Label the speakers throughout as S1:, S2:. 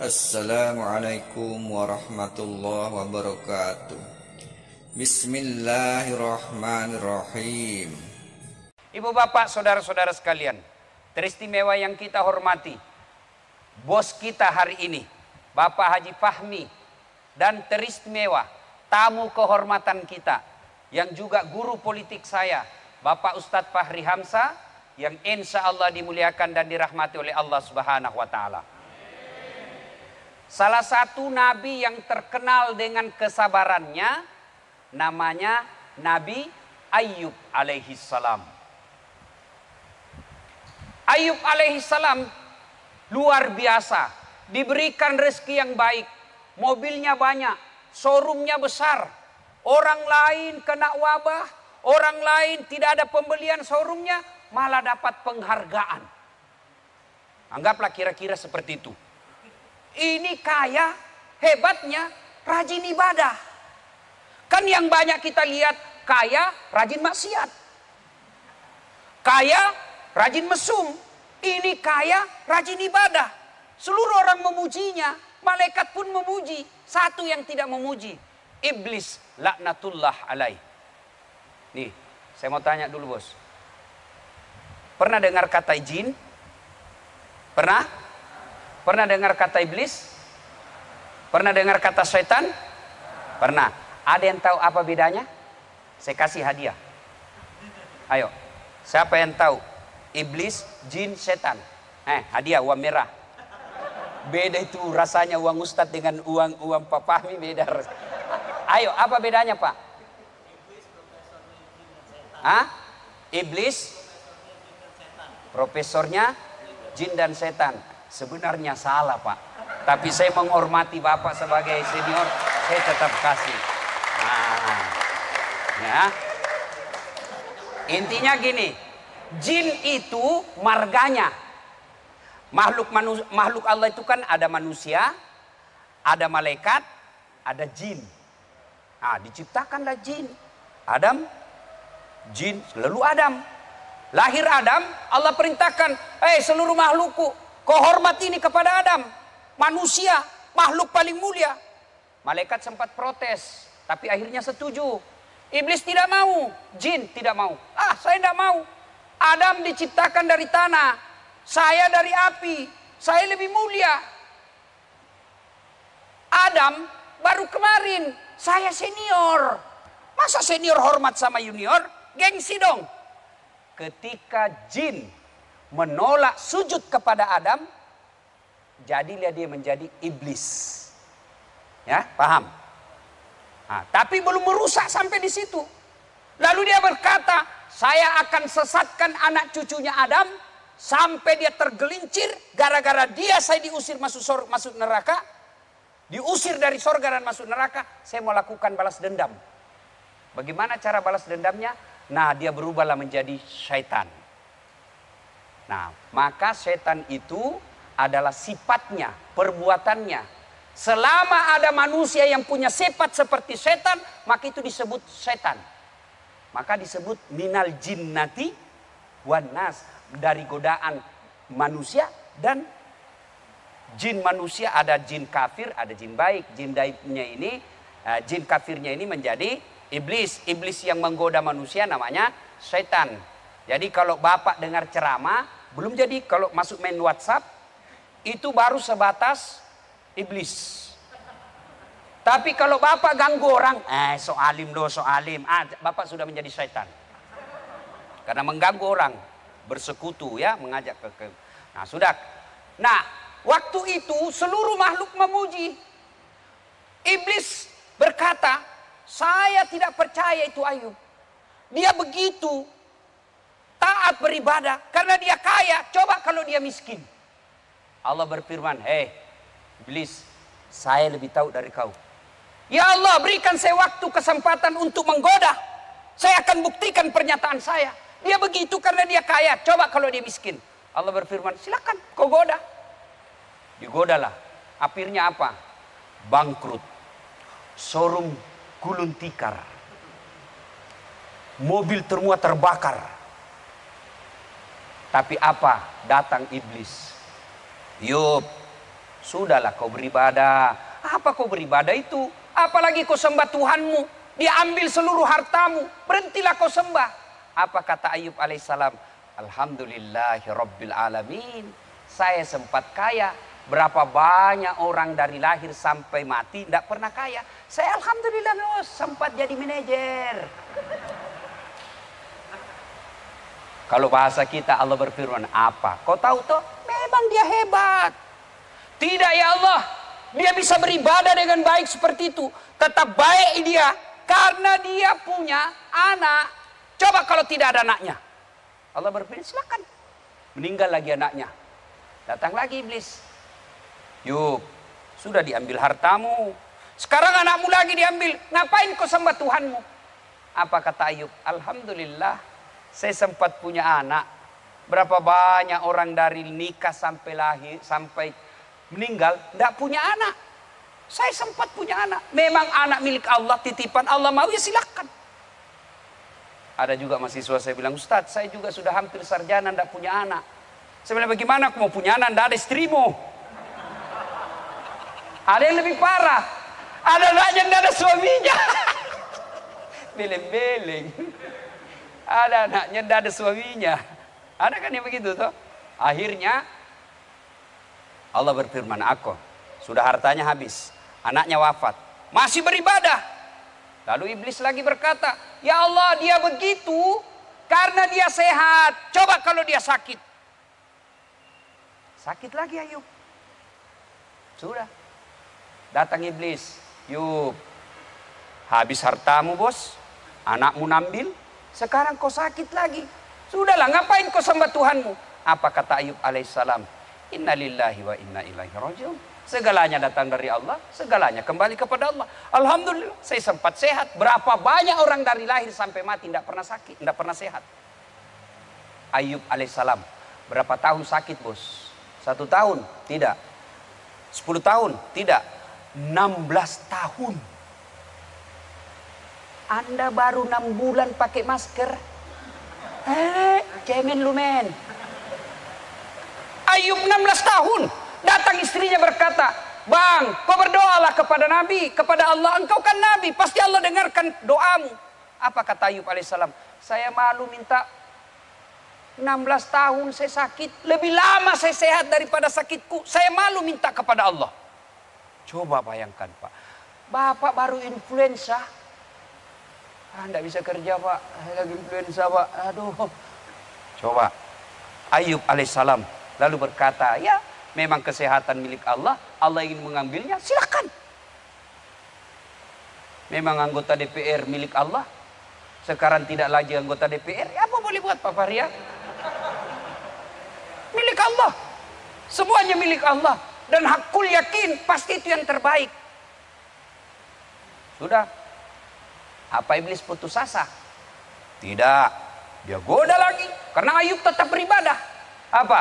S1: Assalamualaikum warahmatullahi wabarakatuh. Bismillahirrahmanirrahim.
S2: Ibu bapak, saudara-saudara sekalian, teristimewa yang kita hormati, bos kita hari ini, Bapak Haji Fahmi, dan teristimewa tamu kehormatan kita, yang juga guru politik saya, Bapak Ustadz Fahri Hamzah, yang insya Allah dimuliakan dan dirahmati oleh Allah Subhanahu wa Ta'ala. Salah satu nabi yang terkenal dengan kesabarannya namanya Nabi Ayyub alaihi salam. Ayyub alaihi salam luar biasa, diberikan rezeki yang baik, mobilnya banyak, showroomnya besar. Orang lain kena wabah, orang lain tidak ada pembelian showroomnya, malah dapat penghargaan. Anggaplah kira-kira seperti itu. Ini kaya, hebatnya rajin ibadah. Kan yang banyak kita lihat kaya rajin maksiat, kaya rajin mesum. Ini kaya rajin ibadah. Seluruh orang memujinya, malaikat pun memuji. Satu yang tidak memuji, iblis laknatullah alaih. Nih, saya mau tanya dulu bos. Pernah dengar kata jin? Pernah? Pernah dengar kata iblis? Pernah dengar kata setan? Pernah. Ada yang tahu apa bedanya? Saya kasih hadiah. Ayo, siapa yang tahu? Iblis, jin, setan. Hadiah uang merah. Beda itu rasanya uang ustadz dengan uang Pak Fahmi, beda. Ayo, apa bedanya Pak? Iblis, profesornya jin dan setan. Sebenarnya salah Pak, tapi saya menghormati Bapak sebagai senior, saya tetap kasih. Ya. Intinya gini, jin itu marganya. Makhluk Allah itu kan ada manusia, ada malaikat, ada jin. Diciptakanlah jin. Adam, jin, lalu Adam. Lahir Adam, Allah perintahkan, seluruh makhlukku, kau hormat ini kepada Adam, manusia, makhluk paling mulia. Malaikat sempat protes, tapi akhirnya setuju. Iblis tidak mau, jin tidak mau. Saya tidak mau. Adam diciptakan dari tanah, saya dari api, saya lebih mulia. Adam baru kemarin, saya senior. Masa senior hormat sama junior? Gengsi dong. Ketika jin menolak sujud kepada Adam, jadilah dia menjadi iblis. Ya, paham? Tapi belum merusak sampai di situ. Lalu dia berkata, saya akan sesatkan anak cucunya Adam sampai dia tergelincir. Gara-gara dia saya diusir masuk neraka, diusir dari sorga dan masuk neraka. Saya mau lakukan balas dendam. Bagaimana cara balas dendamnya? Dia berubahlah menjadi syaitan. Maka setan itu adalah sifatnya, perbuatannya. Selama ada manusia yang punya sifat seperti setan, maka itu disebut setan. Maka disebut minal jinnati wan nas, dari godaan manusia dan jin manusia. Ada jin kafir, ada jin baik. Jin baiknya ini, jin kafirnya ini menjadi iblis. Iblis yang menggoda manusia namanya setan. Jadi kalau Bapak dengar ceramah, belum jadi kalau masuk main WhatsApp, itu baru sebatas iblis. Tapi kalau Bapak ganggu orang, soalim loh, soalim. Bapak sudah menjadi setan. Karena mengganggu orang, bersekutu ya, mengajak ke. Sudah. Waktu itu seluruh makhluk memuji. Iblis berkata, saya tidak percaya itu Ayyub. Dia begitu taat beribadah karena dia kaya. Coba kalau dia miskin. Allah berfirman, iblis, saya lebih tahu dari kau. Ya Allah, berikan saya waktu kesempatan untuk menggoda. Saya akan buktikan pernyataan saya. Dia begitu karena dia kaya. Coba kalau dia miskin. Allah berfirman, silakan kau goda. Digodalah. Akhirnya apa? Bangkrut. Showroom gulung tikar. Mobil semua terbakar. Tapi apa? Datang iblis. Yub, Sudahlah kau beribadah. Apa kau beribadah itu? Apalagi kau sembah Tuhanmu. Dia ambil seluruh hartamu. Berhentilah kau sembah. Apa kata Ayub alaihissalam? Alhamdulillahi rabbil alamin. Saya sempat kaya. Berapa banyak orang dari lahir sampai mati tidak pernah kaya. Saya alhamdulillah sempat jadi manajer. Kalau bahasa kita Allah berfirman apa? Kau tahu toh? Memang dia hebat. Tidak ya Allah. Dia bisa beribadah dengan baik seperti itu. Tetap baik dia. Karena dia punya anak. Coba kalau tidak ada anaknya. Allah berfirman silakan. Meninggal lagi anaknya. Datang lagi iblis. Yuk, sudah diambil hartamu. Sekarang anakmu lagi diambil. Ngapain kau sembah Tuhanmu? Apa kata Ayub? Alhamdulillah, saya sempat punya anak. Berapa banyak orang dari nikah sampai lahir, sampai meninggal, tidak punya anak. Saya sempat punya anak. Memang anak milik Allah, titipan Allah, mau ya silakan. Ada juga mahasiswa saya bilang, Ustadz, saya juga sudah hampir sarjana, tidak punya anak. Saya bilang, bagaimana aku mau punya anak, tidak ada istrimu. Ada yang lebih parah. Ada anaknya tidak ada suaminya. Beleng-beleng. Ada anaknya tidak ada suaminya. Ada kan yang begitu toh? Akhirnya Allah berfirman, aku sudah hartanya habis. Anaknya wafat. Masih beribadah. Lalu iblis lagi berkata, ya Allah dia begitu karena dia sehat. Coba kalau dia sakit. Sakit lagi Ayub. Sudah. Datang iblis, yuk, habis hartamu bos, anakmu nambil, sekarang kau sakit lagi. Sudahlah, ngapain kau sembah Tuhanmu? Apa kata Ayub alaihissalam? Innalillahi wa inna ilaihi rajiun. Segalanya datang dari Allah, segalanya kembali kepada Allah. Alhamdulillah, saya sempat sehat. Berapa banyak orang dari lahir sampai mati tidak pernah sakit, tidak pernah sehat. Ayub alaihissalam, berapa tahun sakit bos? 1 tahun? Tidak. 10 tahun? Tidak. 16 tahun. Anda baru 6 bulan pakai masker. Jangan lu men. Ayub 16 tahun. Datang istrinya berkata, Bang, kau berdoalah kepada Nabi, kepada Allah. Engkau kan Nabi, pasti Allah dengarkan doamu. Apa kata Ayub alaihissalam? Saya malu minta 16 tahun saya sakit. Lebih lama saya sehat daripada sakitku. Saya malu minta kepada Allah. Coba bayangkan Pak. Bapak baru influenza. Tidak bisa kerja Pak. Lagi influenza Pak. Aduh. Coba. Ayub alaihissalam lalu berkata, ya memang kesehatan milik Allah. Allah ingin mengambilnya, silakan. Memang anggota DPR milik Allah. Sekarang tidak lagi anggota DPR. Ya apa boleh buat Pak Faria? Milik Allah. Semuanya milik Allah. Dan hakul yakin pasti itu yang terbaik. Sudah. Apa iblis putus asa? Tidak. Dia goda lagi. Karena Ayub tetap beribadah. Apa?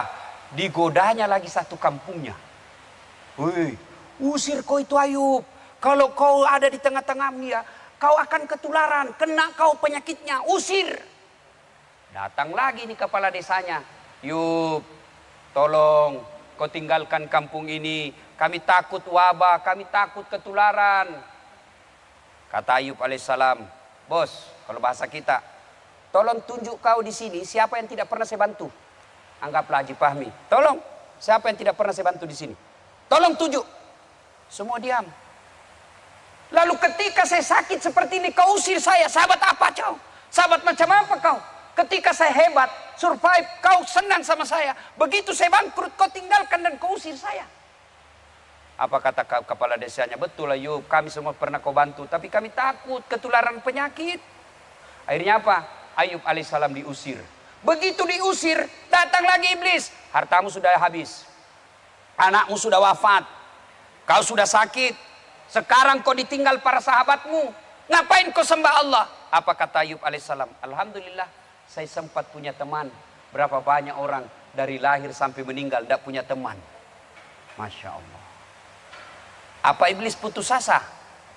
S2: Digodanya lagi satu kampungnya. Woi, usir kau itu Ayub. Kalau kau ada di tengah-tengah dia, kau akan ketularan. Kena kau penyakitnya. Usir. Datang lagi nih kepala desanya. Ayub, tolong. Kau tinggalkan kampung ini. Kami takut wabah, kami takut ketularan. Kata Ayub alaihissalam, bos, kalau bahasa kita, tolong tunjuk kau di sini siapa yang tidak pernah saya bantu. Anggaplah Haji Fahmi. Tolong, siapa yang tidak pernah saya bantu di sini? Tolong tunjuk. Semua diam. Lalu ketika saya sakit seperti ini, kau usir saya. Sahabat apa kau? Sahabat macam apa kau? Ketika saya hebat, survive, kau senang sama saya. Begitu saya bangkrut, kau tinggalkan dan kau usir saya. Apa kata kepala desanya? Betul Ayub, kami semua pernah kau bantu. Tapi kami takut ketularan penyakit. Akhirnya apa? Ayub alaihissalam diusir. Begitu diusir, datang lagi iblis. Hartamu sudah habis. Anakmu sudah wafat. Kau sudah sakit. Sekarang kau ditinggal para sahabatmu. Ngapain kau sembah Allah? Apa kata Ayub alaihissalam? Alhamdulillah. Saya sempat punya teman. Berapa banyak orang dari lahir sampai meninggal tidak punya teman. Masya Allah. Apa iblis putus asa?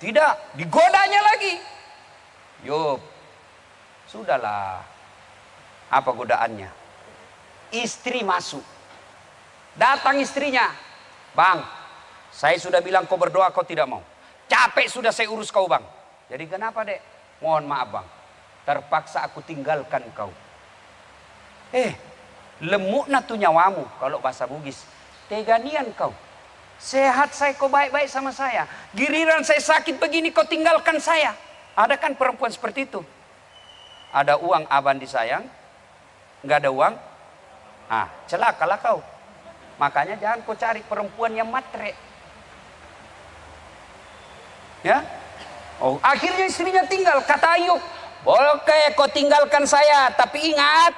S2: Tidak. Digodanya lagi. Yub. Sudahlah. Apa godaannya? Istri masuk. Datang istrinya. Bang, Saya sudah bilang kau berdoa, kau tidak mau. Capek sudah saya urus kau bang. Jadi kenapa dek? Mohon maaf bang. Terpaksa aku tinggalkan kau. Lemuk na tu nyawamu kalau bahasa Bugis. Teganian kau. Sehat saya, kau baik-baik sama saya. Giliran saya sakit begini kau tinggalkan saya. Ada kan perempuan seperti itu? Ada uang aban disayang, nggak ada uang, celakalah kau. Makanya jangan kau cari perempuan yang matre. Ya, akhirnya istrinya tinggal. Kata Ayub, oke kau tinggalkan saya, tapi ingat,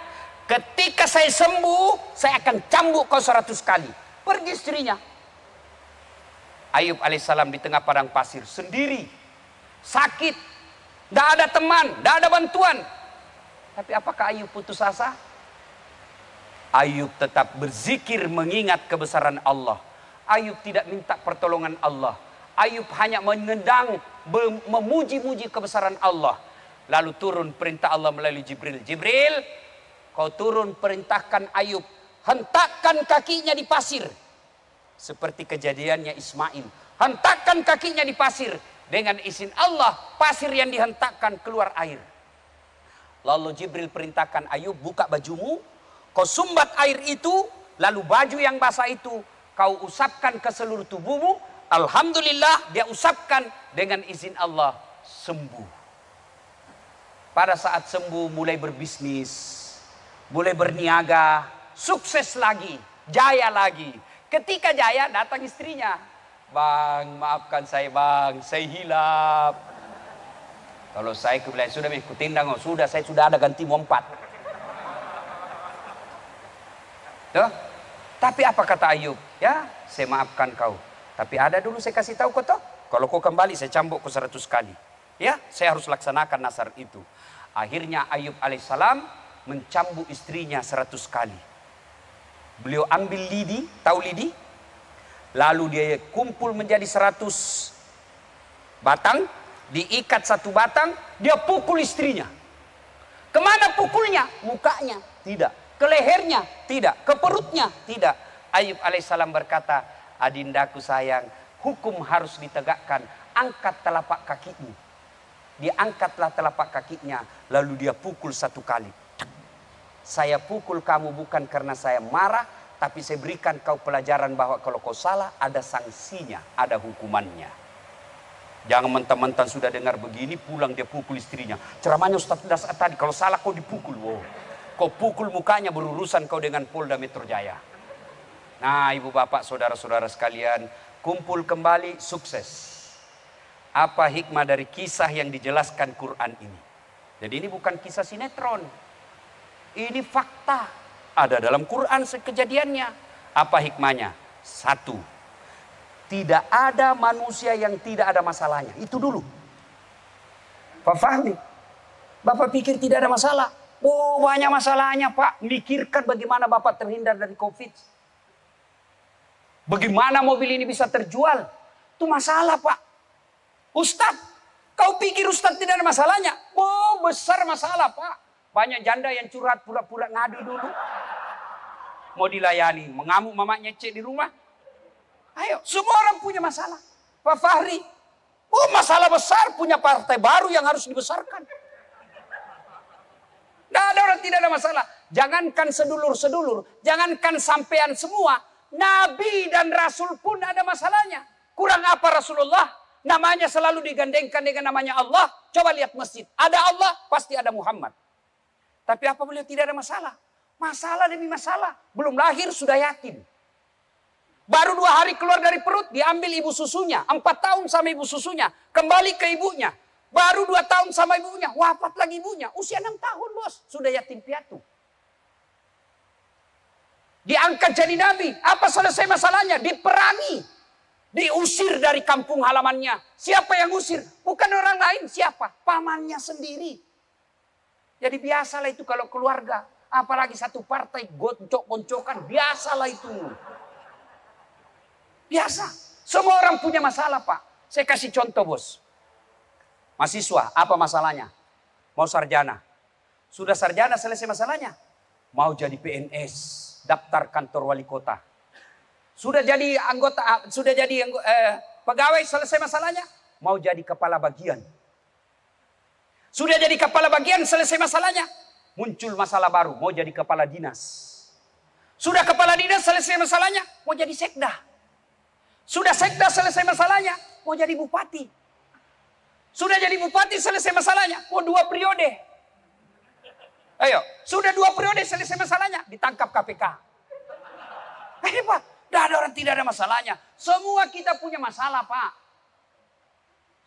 S2: ketika saya sembuh, saya akan cambuk kau 100 kali. Pergi istrinya. Ayub alaihissalam di tengah padang pasir sendiri, sakit, tidak ada teman, tidak ada bantuan. Tapi apakah Ayub putus asa? Ayub tetap berzikir mengingat kebesaran Allah. Ayub tidak minta pertolongan Allah. Ayub hanya mengendang, memuji-muji kebesaran Allah. Lalu turun perintah Allah melalui Jibril. Jibril, kau turun perintahkan Ayub, hentakkan kakinya di pasir. Seperti kejadiannya Ismail. Hentakkan kakinya di pasir. Dengan izin Allah, pasir yang dihentakkan keluar air. Lalu Jibril perintahkan Ayub, buka bajumu, kau sumbat air itu, lalu baju yang basah itu kau usapkan ke seluruh tubuhmu. Alhamdulillah dia usapkan, dengan izin Allah sembuh. Pada saat sembuh mulai berbisnis, mulai berniaga, sukses lagi, jaya lagi. Ketika jaya datang istrinya. Bang, maafkan saya bang, saya hilap. Kalau saya kebilang sudah mengikuti tindang, sudah saya sudah ada ganti 4. Tuh. Tapi apa kata Ayub? Ya, saya maafkan kau. Tapi ada dulu saya kasih tahu kau toh. Kalau kau kembali saya cambuk kau 100 kali. Ya, saya harus laksanakan nasar itu. Akhirnya Ayub alaihissalam mencambuk istrinya 100 kali. Beliau ambil lidi, tahu lidi? Lalu dia kumpul menjadi 100 batang, diikat 1 batang, dia pukul istrinya. Kemana pukulnya? Mukanya? Tidak. Ke lehernya? Tidak. Ke perutnya? Tidak. Ayub alaihissalam berkata, adindaku sayang, hukum harus ditegakkan. Angkat telapak kakimu. Dia angkatlah telapak kakinya, lalu dia pukul 1 kali. Saya pukul kamu bukan karena saya marah, tapi saya berikan kau pelajaran bahwa kalau kau salah ada sanksinya, ada hukumannya. Jangan mentang-mentang sudah dengar begini pulang dia pukul istrinya. Ceramahnya Ustaz tadi kalau salah kau dipukul. Wow. Kau pukul mukanya berurusan kau dengan Polda Metro Jaya. Nah, ibu bapak saudara-saudara sekalian, kumpul kembali sukses. Apa hikmah dari kisah yang dijelaskan Quran ini? Jadi ini bukan kisah sinetron. Ini fakta. Ada dalam Quran kejadiannya. Apa hikmahnya? 1. Tidak ada manusia yang tidak ada masalahnya. Itu dulu. Pak Fahmi, Bapak pikir tidak ada masalah? Oh, banyak masalahnya Pak. Mikirkan bagaimana Bapak terhindar dari COVID. Bagaimana mobil ini bisa terjual. Itu masalah Pak. Ustadz, kau pikir Ustadz tidak ada masalahnya? Oh, besar masalah Pak. Banyak janda yang curhat pura-pura ngadu dulu. Mau dilayani, mengamuk mamanya cek di rumah. Ayo, semua orang punya masalah. Pak Fahri, oh masalah besar, punya partai baru yang harus dibesarkan. Tidak ada orang tidak ada masalah. Jangankan sedulur-sedulur, jangankan sampean semua. Nabi dan Rasul pun ada masalahnya. Kurang apa Rasulullah? Namanya selalu digandengkan dengan namanya Allah. Coba lihat masjid. Ada Allah, pasti ada Muhammad. Tapi apa beliau tidak ada masalah? Masalah demi masalah. Belum lahir sudah yatim. Baru 2 hari keluar dari perut, diambil ibu susunya. 4 tahun sama ibu susunya. Kembali ke ibunya. Baru 2 tahun sama ibunya. Wafat lagi ibunya. Usia 6 tahun bos. Sudah yatim piatu. Diangkat jadi nabi. Apa selesai masalahnya? Diperangi. Diusir dari kampung halamannya. Siapa yang usir? Bukan orang lain. Siapa? Pamannya sendiri. Jadi biasalah itu kalau keluarga. Apalagi satu partai goncok-goncokan. Biasalah itu. Biasa. Semua orang punya masalah Pak. Saya kasih contoh bos. Mahasiswa, apa masalahnya? Mau sarjana. Sudah sarjana selesai masalahnya. Mau jadi PNS. Daftar kantor wali kota. Sudah jadi anggota, pegawai, selesai masalahnya, mau jadi kepala bagian. Sudah jadi kepala bagian, selesai masalahnya, muncul masalah baru, mau jadi kepala dinas. Sudah kepala dinas, selesai masalahnya, mau jadi sekda. Sudah sekda, selesai masalahnya, mau jadi bupati. Sudah jadi bupati, selesai masalahnya, mau 2 periode. Ayo, sudah 2 periode, selesai masalahnya, ditangkap KPK. Pak, tidak ada orang tidak ada masalahnya. Semua kita punya masalah, Pak.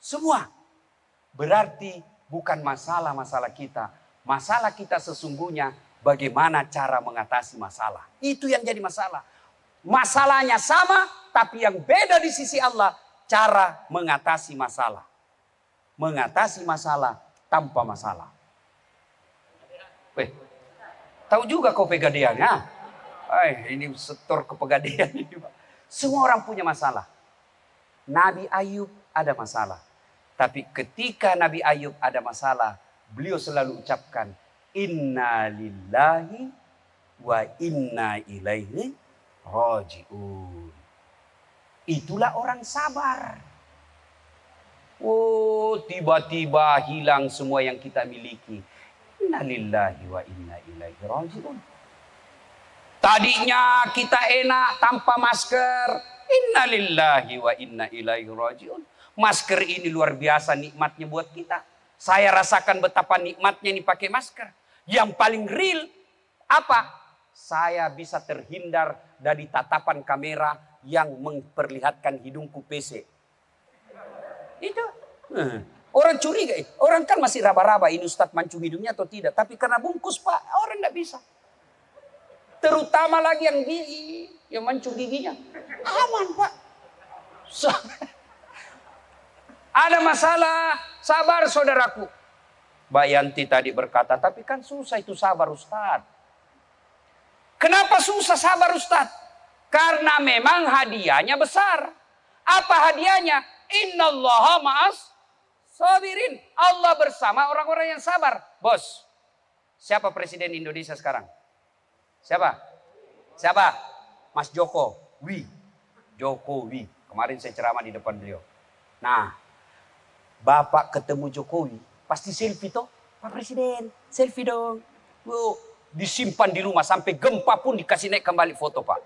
S2: Semua. Berarti bukan masalah-masalah kita. Masalah kita sesungguhnya bagaimana cara mengatasi masalah. Itu yang jadi masalah. Masalahnya sama, tapi yang beda di sisi Allah, cara mengatasi masalah. Mengatasi masalah tanpa masalah. Tahu juga kau pegadaian, ya? Ini setor ke pegadaian ini, Pak. Semua orang punya masalah. Nabi Ayub ada masalah. Tapi ketika Nabi Ayub ada masalah, beliau selalu ucapkan, Inna lillahi wa inna ilaihi raji'un. Itulah orang sabar. Oh, tiba-tiba hilang semua yang kita miliki. Inna lillahi wa inna ilaihi raji'un. Tadinya kita enak tanpa masker. Inna lillahi wa inna ilaihi raji'un. Masker ini luar biasa nikmatnya buat kita. Saya rasakan betapa nikmatnya ini pakai masker. Yang paling real apa? Saya bisa terhindar dari tatapan kamera yang memperlihatkan hidungku pesek. Itu. Orang curiga. Orang kan masih raba-raba ini Ustadz mancung hidungnya atau tidak. Tapi karena bungkus, Pak, orang tidak bisa. Terutama lagi yang gigi, yang mancung giginya. Aman, Pak. Ada masalah, sabar saudaraku. Mbak Yanti tadi berkata, tapi kan susah itu sabar Ustadz. Kenapa susah sabar Ustadz? Karena memang hadiahnya besar. Apa hadiahnya? Innallaha ma'as sabirin. Allah bersama orang-orang yang sabar. Bos, siapa presiden Indonesia sekarang? Siapa? Mas Jokowi. Jokowi. Kemarin saya ceramah di depan beliau. Nah, Bapak ketemu Jokowi, pasti selfie toh? Pak Presiden, selfie dong. Wow, disimpan di rumah sampai gempa pun dikasih naik kembali foto, Pak.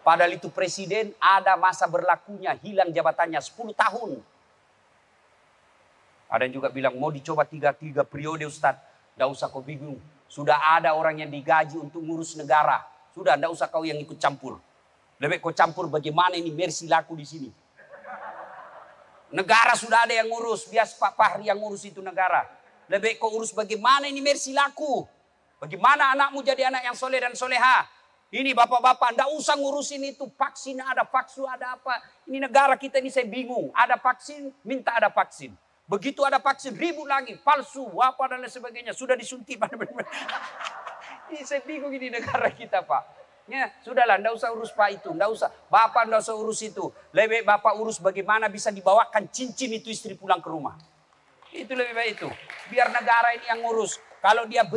S2: Padahal itu presiden ada masa berlakunya, hilang jabatannya 10 tahun. Ada yang juga bilang mau dicoba 3 periode Ustadz. Tidak usah kau bingung. Sudah ada orang yang digaji untuk ngurus negara. Sudah, tidak usah kau yang ikut campur. Lebih kau campur bagaimana ini mercy laku di sini. Negara sudah ada yang ngurus. Bias Pak Fahri yang ngurus itu negara. Lebih kau urus bagaimana ini mercy laku. Bagaimana anakmu jadi anak yang soleh dan soleha. Ini bapak-bapak, tidak usah ngurusin itu. Vaksin ada, vaksin ada apa. Ini negara kita ini saya bingung. Ada vaksin, minta ada vaksin. Begitu ada vaksin, ribut lagi. Palsu, apa dan lain sebagainya. Sudah disuntik. Ini saya bingung ini negara kita, Pak. Ya, sudahlah, tidak usah urus Pak itu. Tidak usah. Bapak tidak usah urus itu. Lebih Bapak urus bagaimana bisa dibawakan cincin itu istri pulang ke rumah. Itu lebih baik itu. Biar negara ini yang ngurus. Kalau dia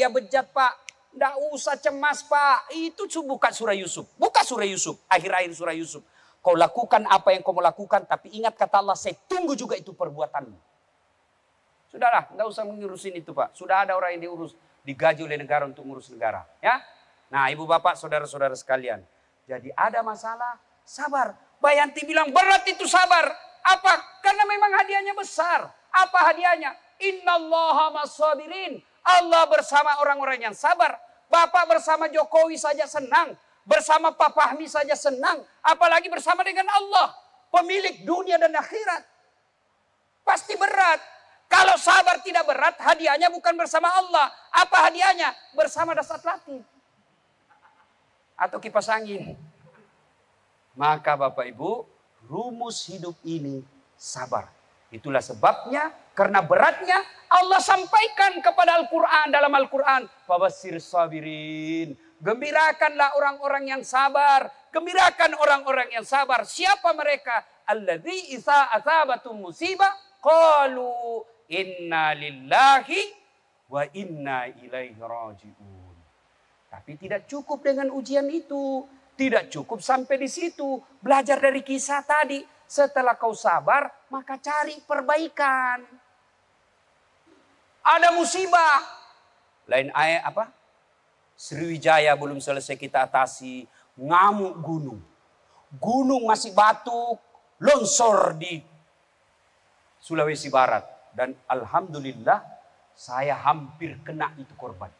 S2: bejat Pak, tidak usah cemas Pak. Itu buka surah Yusuf. Buka surah Yusuf. Akhir-akhir surah Yusuf. Kau lakukan apa yang kau mau lakukan. Tapi ingat kata Allah, saya tunggu juga itu perbuatanmu. Sudahlah, tidak usah mengurusin itu Pak. Sudah ada orang yang diurus. Digaji oleh negara untuk ngurus negara. Ya. Nah ibu bapak saudara-saudara sekalian. Jadi ada masalah, sabar. Mbak Yanti bilang berat itu sabar. Apa? Karena memang hadiahnya besar. Apa hadiahnya? Innallaha ma'as-sabirin. Allah bersama orang-orang yang sabar. Bapak bersama Jokowi saja senang. Bersama Pak Fahmi saja senang. Apalagi bersama dengan Allah. Pemilik dunia dan akhirat. Pasti berat. Kalau sabar tidak berat, hadiahnya bukan bersama Allah. Apa hadiahnya? Bersama dasar latih. Atau kipas angin. Maka Bapak Ibu, rumus hidup ini sabar. Itulah sebabnya, karena beratnya Allah sampaikan kepada Al-Quran, dalam Al-Quran. Fabashir sabirin. Gembirakanlah orang-orang yang sabar. Gembirakan orang-orang yang sabar. Siapa mereka? Alladzi isa asabatum musibah. Qalu inna lillahi wa inna ilaihi raji'un. Tapi tidak cukup dengan ujian itu. Tidak cukup sampai di situ. Belajar dari kisah tadi. Setelah kau sabar, maka cari perbaikan. Ada musibah. Lain ayat apa? Sriwijaya belum selesai kita atasi. Ngamuk gunung. Gunung masih batuk. Longsor di Sulawesi Barat. Dan alhamdulillah saya hampir kena itu korban.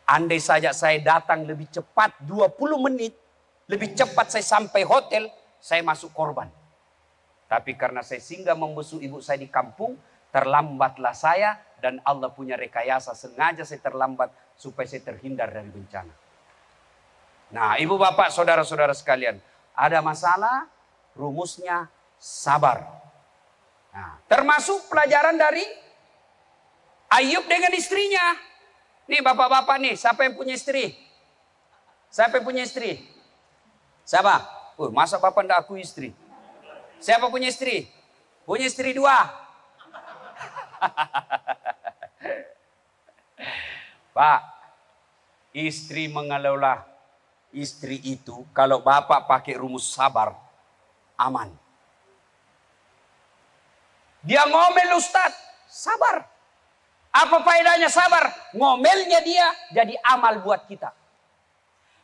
S2: Andai saja saya datang lebih cepat 20 menit. Lebih cepat saya sampai hotel. Saya masuk korban. Tapi karena saya singgah membesuk ibu saya di kampung. Terlambatlah saya. Dan Allah punya rekayasa. Sengaja saya terlambat. Supaya saya terhindar dari bencana. Nah, ibu bapak saudara-saudara sekalian. Ada masalah. Rumusnya sabar. Nah, termasuk pelajaran dari Ayub dengan istrinya. Nih bapak-bapak nih, siapa yang punya istri? Siapa yang punya istri? Siapa? Masa bapak ndak aku istri? Siapa punya istri? Punya istri 2. Pak, istri mengelola istri itu, kalau bapak pakai rumus sabar, aman. Dia ngomel Ustadz, sabar. Apa faedahnya sabar? Ngomelnya dia jadi amal buat kita.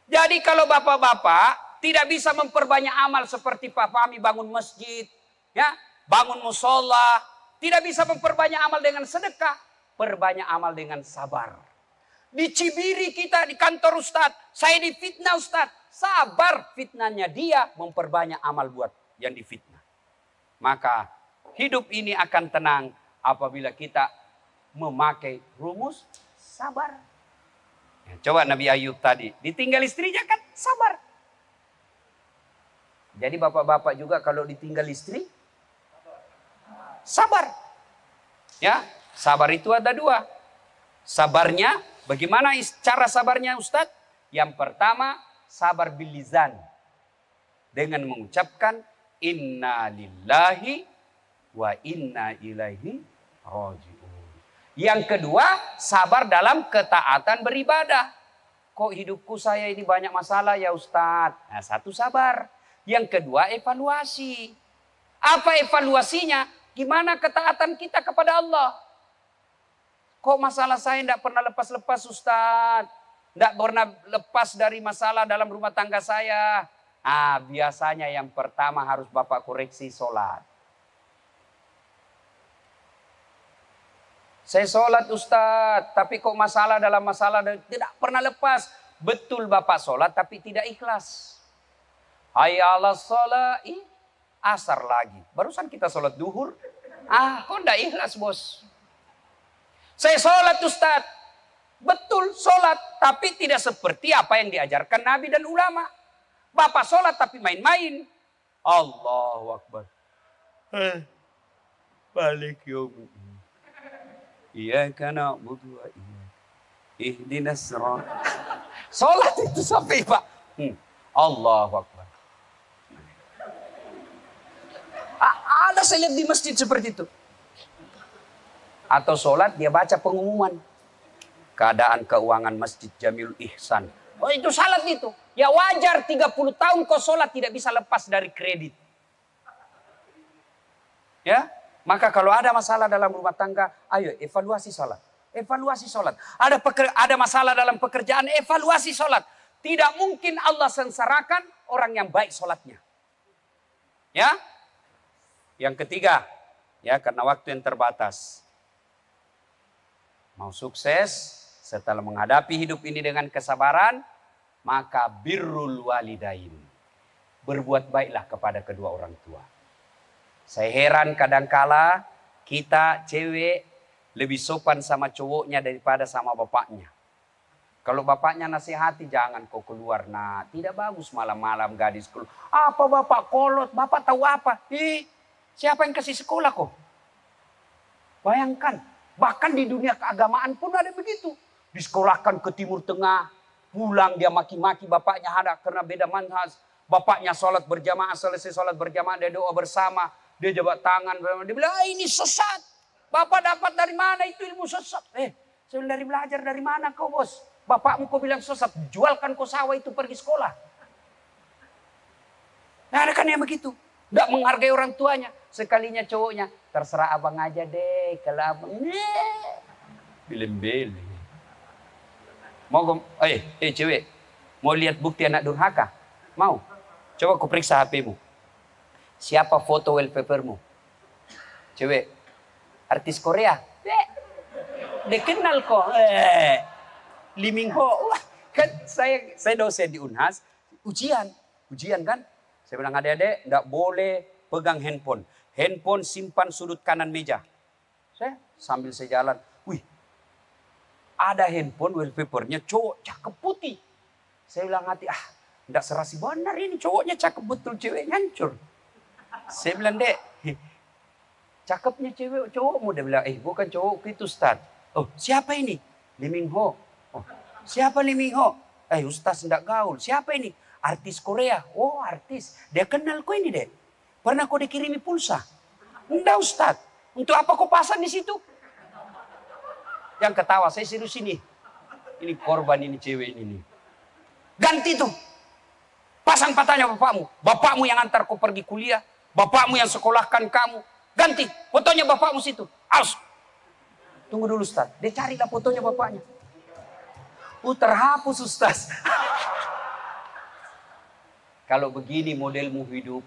S2: Jadi kalau bapak-bapak tidak bisa memperbanyak amal seperti Pak Fahmi bangun masjid, ya, bangun musola, tidak bisa memperbanyak amal dengan sedekah, perbanyak amal dengan sabar. Di Cibiri kita di kantor Ustadz, saya difitnah Ustadz, sabar fitnahnya dia memperbanyak amal buat yang difitnah. Maka hidup ini akan tenang apabila kita memakai rumus sabar. Ya, coba Nabi Ayub tadi ditinggal istrinya kan sabar. Jadi bapak-bapak juga kalau ditinggal istri sabar. Ya, sabar itu ada 2. Sabarnya bagaimana cara sabarnya Ustadz? Yang pertama sabar bilizan dengan mengucapkan inna lillahi wa inna ilaihi raji'un. Yang kedua, sabar dalam ketaatan beribadah. Kok hidupku saya ini banyak masalah ya Ustadz? Nah, 1 sabar. Yang kedua, evaluasi. Apa evaluasinya? Gimana ketaatan kita kepada Allah? Kok masalah saya tidak pernah lepas-lepas Ustadz? Tidak pernah lepas dari masalah dalam rumah tangga saya. Biasanya yang pertama harus Bapak koreksi sholat. Saya sholat Ustadz, tapi kok masalah dalam masalah tidak pernah lepas. Betul Bapak sholat tapi tidak ikhlas. Hayya 'alas sholat, asar lagi. Barusan kita sholat duhur. Kok tidak ikhlas bos? Saya sholat Ustadz. Betul sholat, tapi tidak seperti apa yang diajarkan Nabi dan ulama. Bapak sholat tapi main-main. Allahu Akbar. Balik yuk. Iyyaka na'budu wa iyyaka ihdinas sirat. Salat itu sampai Pak. Allahu Akbar. Ada saya lihat di masjid seperti itu. Atau salat dia baca pengumuman. Keadaan keuangan Masjid Jamilul Ihsan. Itu salat itu. Ya wajar 30 tahun kau salat tidak bisa lepas dari kredit. Ya. Maka kalau ada masalah dalam rumah tangga, ayo evaluasi sholat. Evaluasi sholat. Ada masalah dalam pekerjaan, evaluasi sholat. Tidak mungkin Allah sengsarakan orang yang baik sholatnya. Ya. Yang ketiga, ya karena waktu yang terbatas. Mau sukses setelah menghadapi hidup ini dengan kesabaran, maka birrul walidain. Berbuat baiklah kepada kedua orang tua. Saya heran kadangkala kita cewek lebih sopan sama cowoknya daripada sama bapaknya. Kalau bapaknya nasihati jangan kau keluar. Nah, tidak bagus malam-malam gadis keluar. Apa bapak kolot? Bapak tahu apa? Siapa yang kasih sekolah kok? Bayangkan, bahkan di dunia keagamaan pun ada begitu. Disekolahkan ke Timur Tengah, pulang dia maki-maki bapaknya ada karena beda manhaj. Bapaknya sholat berjamaah, selesai sholat berjamaah dia doa bersama. Dia jabat tangan, dia bilang, ini sesat. Bapak dapat dari mana itu ilmu sesat? Saya dari belajar dari mana kau bos? Bapakmu kau bilang sesat, jualkan kau sawah itu pergi sekolah. Nah, ada kan yang begitu. Nggak menghargai orang tuanya. Sekalinya cowoknya, terserah abang aja deh. Kalau abang, beli-beli. Mau cewek, mau lihat bukti anak durhaka? Mau? Coba ku periksa HP-mu. Siapa foto wallpapermu? Cewek, artis Korea? Dia kenal kok. Lee Min Ho. Wah, kan saya dosen di Unhas, ujian kan? Saya bilang, adik-adik, enggak boleh pegang handphone. Handphone simpan sudut kanan meja. Saya sambil saya jalan, wih, ada handphone wallpapernya cowok cakep putih. Saya bilang hati, enggak serasi benar ini, cowoknya cakep betul, ceweknya hancur. Saya bilang, dek, cakepnya cewek cowokmu. Dia bilang, bukan cowok itu, Ustaz. Oh, siapa ini? Lee Min Ho. Oh, siapa Lee Min Ho? Ustaz enggak gaul. Siapa ini? Artis Korea. Oh, artis. Dia kenal kau ini, dek. Pernah kau dikirimi pulsa? Enggak, Ustaz. Untuk apa kau pasang di situ? Yang ketawa, saya serius ini. Ini korban ini cewek ini. Ganti tuh. Pasang patahnya bapakmu. Bapakmu yang antar kau pergi kuliah. Bapakmu yang sekolahkan kamu. Ganti. Fotonya bapakmu situ. Aus. Tunggu dulu, Ustaz. Dia carilah fotonya bapaknya. Terhapus, Ustaz. Kalau begini modelmu hidup,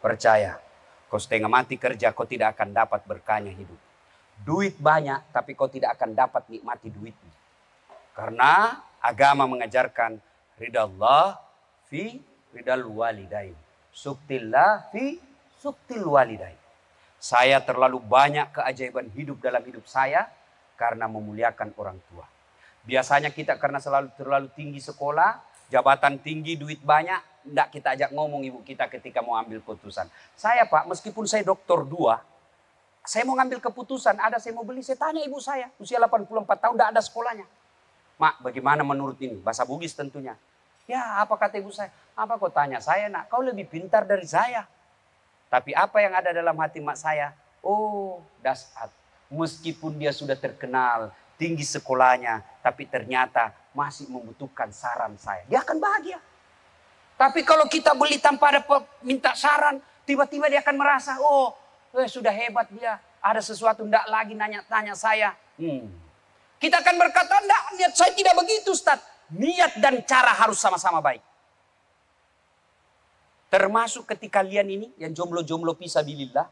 S2: percaya. Kau setengah mati kerja, kau tidak akan dapat berkahnya hidup. Duit banyak, tapi kau tidak akan dapat nikmati duitmu. Karena agama mengajarkan ridha Allah fi ridal walidain. Suktillah fi suktil walidain. Saya terlalu banyak keajaiban hidup dalam hidup saya karena memuliakan orang tua. Biasanya kita karena terlalu tinggi sekolah, jabatan tinggi, duit banyak, tidak kita ajak ngomong ibu kita ketika mau ambil keputusan. Saya, Pak, meskipun saya doktor 2, saya mau ngambil keputusan, saya mau beli, saya tanya ibu saya, usia 84 tahun, tidak ada sekolahnya. Mak, bagaimana menurut ini? Bahasa Bugis tentunya. Ya, apa kata ibu saya? Apa kau tanya saya, nak? Kau lebih pintar dari saya. Tapi apa yang ada dalam hati mak saya? Oh, dasar. Meskipun dia sudah terkenal, tinggi sekolahnya, tapi ternyata masih membutuhkan saran saya. Dia akan bahagia. Tapi kalau kita beli tanpa ada minta saran, tiba-tiba dia akan merasa, sudah hebat dia. Ada sesuatu, tidak lagi nanya-tanya saya. Kita akan berkata, enggak, niat saya tidak begitu, Ustaz. Niat dan cara harus sama-sama baik. Termasuk ketika kalian ini, yang jomblo-jomblo fisabilillah.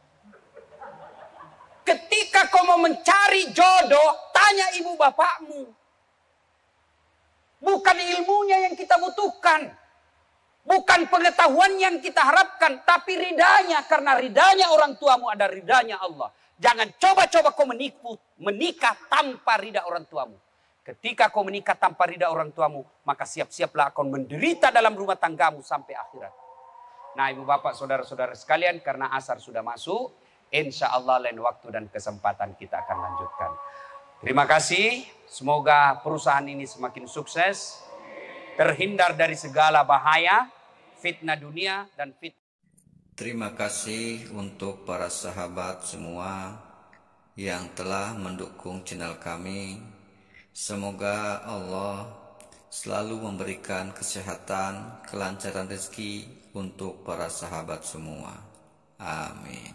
S2: Ketika kau mau mencari jodoh, tanya ibu bapakmu. Bukan ilmunya yang kita butuhkan. Bukan pengetahuan yang kita harapkan, tapi ridanya. Karena ridanya orang tuamu ada ridanya Allah. Jangan coba-coba kau menikah tanpa rida orang tuamu. Ketika kau menikah tanpa rida orang tuamu, maka siap-siaplah akan menderita dalam rumah tanggamu sampai akhirat. Nah, ibu bapak, saudara-saudara sekalian, karena asar sudah masuk, insya Allah lain waktu dan kesempatan kita akan lanjutkan. Terima kasih, semoga perusahaan ini semakin sukses. Terhindar dari segala bahaya, fitnah dunia dan fitnah.
S1: Terima kasih untuk para sahabat semua yang telah mendukung channel kami. Semoga Allah selalu memberikan kesehatan, kelancaran rezeki untuk para sahabat semua. Amin.